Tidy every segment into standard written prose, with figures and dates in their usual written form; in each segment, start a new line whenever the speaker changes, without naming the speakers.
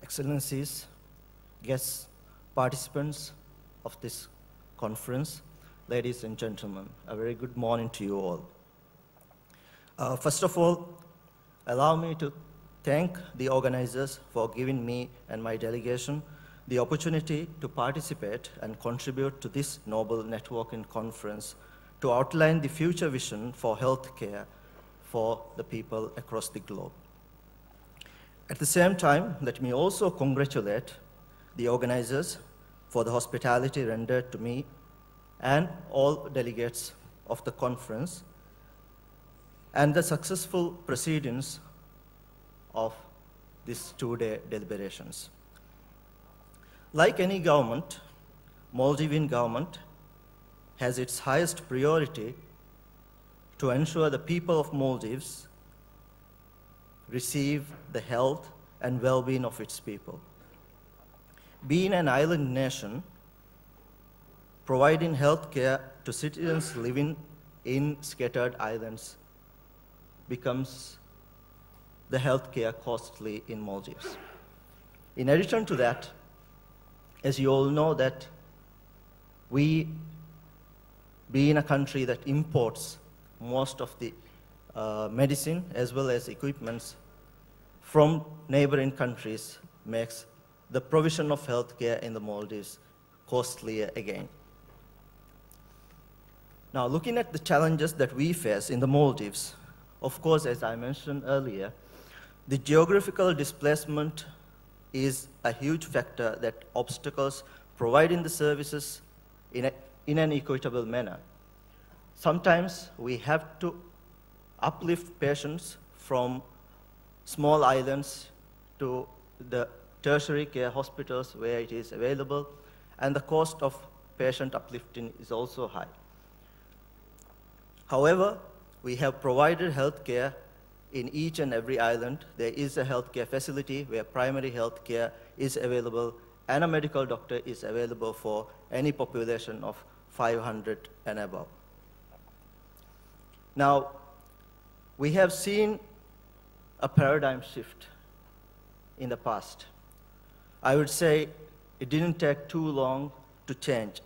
Excellencies, guests, participants of this conference, ladies and gentlemen, a very good morning to you all. First of all, allow me to thank the organizers for giving me and my delegation the opportunity to participate and contribute to this noble networking conference to outline the future vision for healthcare for the people across the globe. At the same time, let me also congratulate the organizers for the hospitality rendered to me and all delegates of the conference and the successful proceedings of these two-day deliberations. Like any government, Maldivian government has its highest priority to ensure the people of Maldives receive the health and well-being of its people. Being an island nation, providing health care to citizens living in scattered islands becomes the health care costly in Maldives. In addition to that, as you all know that we, being a country that imports most of the medicine as well as equipments from neighboring countries, makes the provision of healthcare in the Maldives costlier again. Now, looking at the challenges that we face in the Maldives, of course, as I mentioned earlier, the geographical displacement is a huge factor that obstacles providing the services in an equitable manner. Sometimes we have to uplift patients from small islands to the tertiary care hospitals where it is available, and the cost of patient uplifting is also high. However, we have provided health care in each and every island. There is a healthcare facility where primary health care is available and a medical doctor is available for any population of 500 and above. Now, we have seen a paradigm shift in the past. I would say it didn't take too long to change,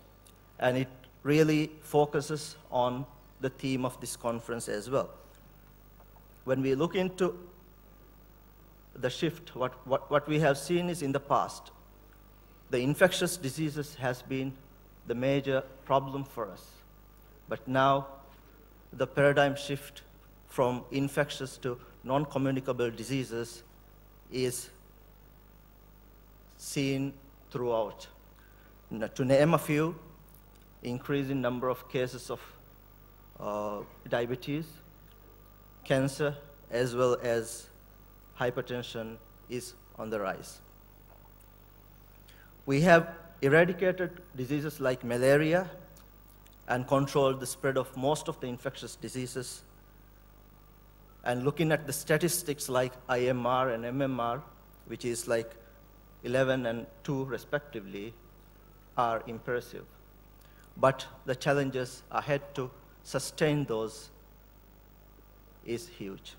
and it really focuses on the theme of this conference as well. When we look into the shift, what we have seen is in the past, the infectious diseases has been the major problem for us. But now, the paradigm shift from infectious to non-communicable diseases is seen throughout. To name a few, increasing number of cases of diabetes, cancer, as well as hypertension is on the rise. We have eradicated diseases like malaria and controlled the spread of most of the infectious diseases. And looking at the statistics like IMR and MMR, which is like 11 and 2 respectively, are impressive. But the challenges ahead to sustain those is huge.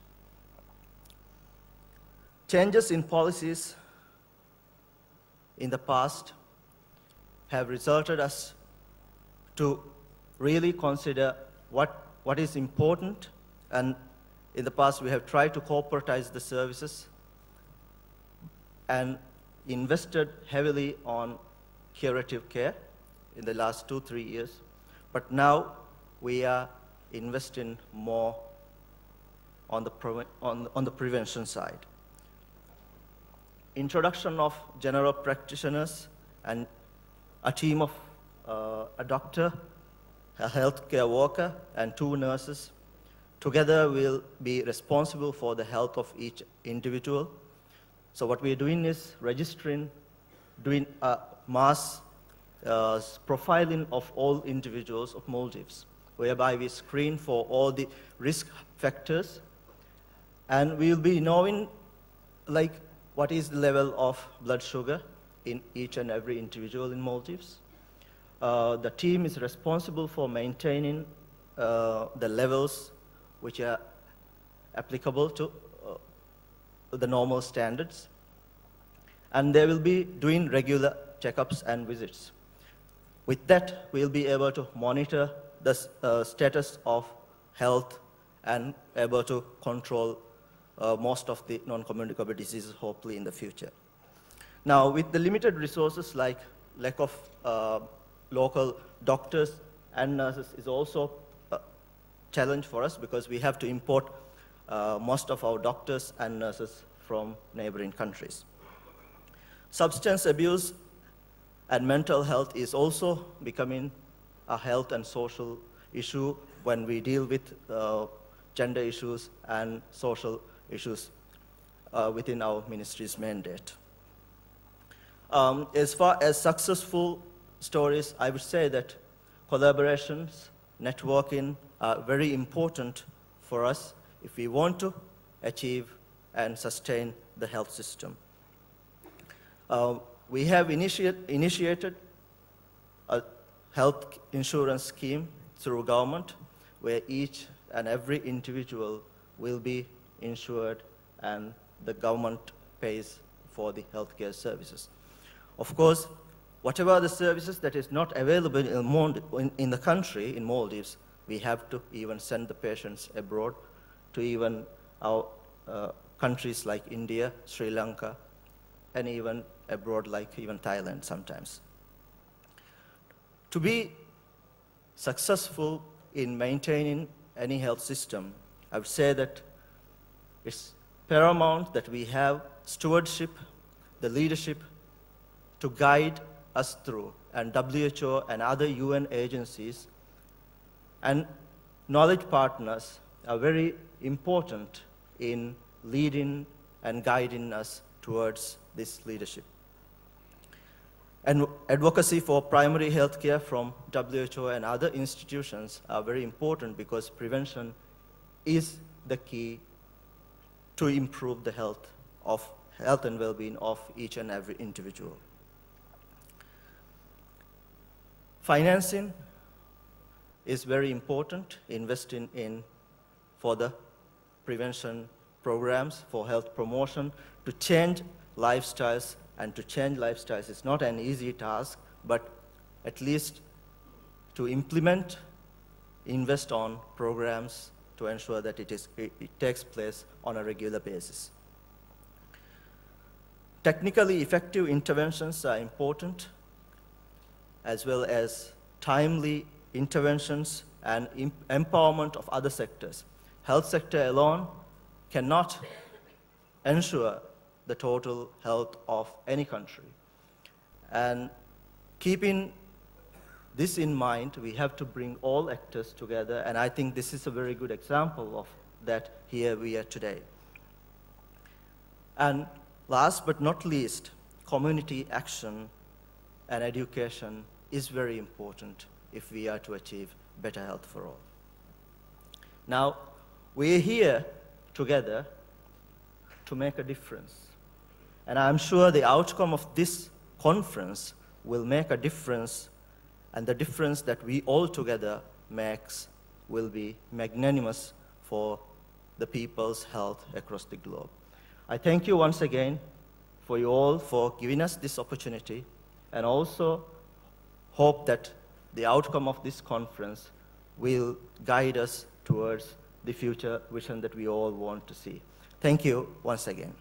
Changes in policies in the past have resulted us to really consider what is important, and in the past we have tried to corporatize the services and invested heavily on curative care in the last 2-3 years, but now we are investing more on the prevention side. Introduction of general practitioners and a team of a doctor, a healthcare worker, and 2 nurses together will be responsible for the health of each individual. So what we're doing is registering, doing a mass profiling of all individuals of Maldives, whereby we screen for all the risk factors, and we'll be knowing like what is the level of blood sugar in each and every individual in Maldives. The team is responsible for maintaining the levels which are applicable to the normal standards. and they will be doing regular checkups and visits. With that, we'll be able to monitor the status of health and able to control most of the non-communicable diseases, hopefully, in the future. Now, with the limited resources, like lack of local doctors and nurses is also a challenge for us, because we have to import most of our doctors and nurses from neighboring countries. Substance abuse and mental health is also becoming a health and social issue when we deal with gender issues and social issues within our ministry's mandate. As far as successful stories, I would say that collaborations, networking are very important for us if we want to achieve and sustain the health system. We have initiated a health insurance scheme through government where each and every individual will be insured and the government pays for the healthcare services. Of course, whatever the services that is not available in the country, in Maldives, we have to even send the patients abroad to even our countries like India, Sri Lanka, and even abroad like even Thailand sometimes. To be successful in maintaining any health system, I would say that it's paramount that we have stewardship, the leadership to guide us through, and WHO and other UN agencies and knowledge partners are very important in leading and guiding us towards this leadership. And advocacy for primary health care from WHO and other institutions are very important, because prevention is the key to improve the health and well-being of each and every individual. Financing is very important, investing in for the prevention programs for health promotion, to change lifestyles. And to change lifestyles is not an easy task, but at least to implement, invest on programs to ensure that it takes place on a regular basis. Technically effective interventions are important, as well as timely interventions and empowerment of other sectors. Health sector alone cannot ensure the total health of any country. And keeping this in mind, we have to bring all actors together, and I think this is a very good example of that here we are today. And last but not least, community action and education is very important if we are to achieve better health for all. Now, we're here together to make a difference. And I'm sure the outcome of this conference will make a difference, and the difference that we all together makes will be magnanimous for the people's health across the globe. I thank you once again for you all for giving us this opportunity, and also hope that the outcome of this conference will guide us towards the future vision that we all want to see. Thank you once again.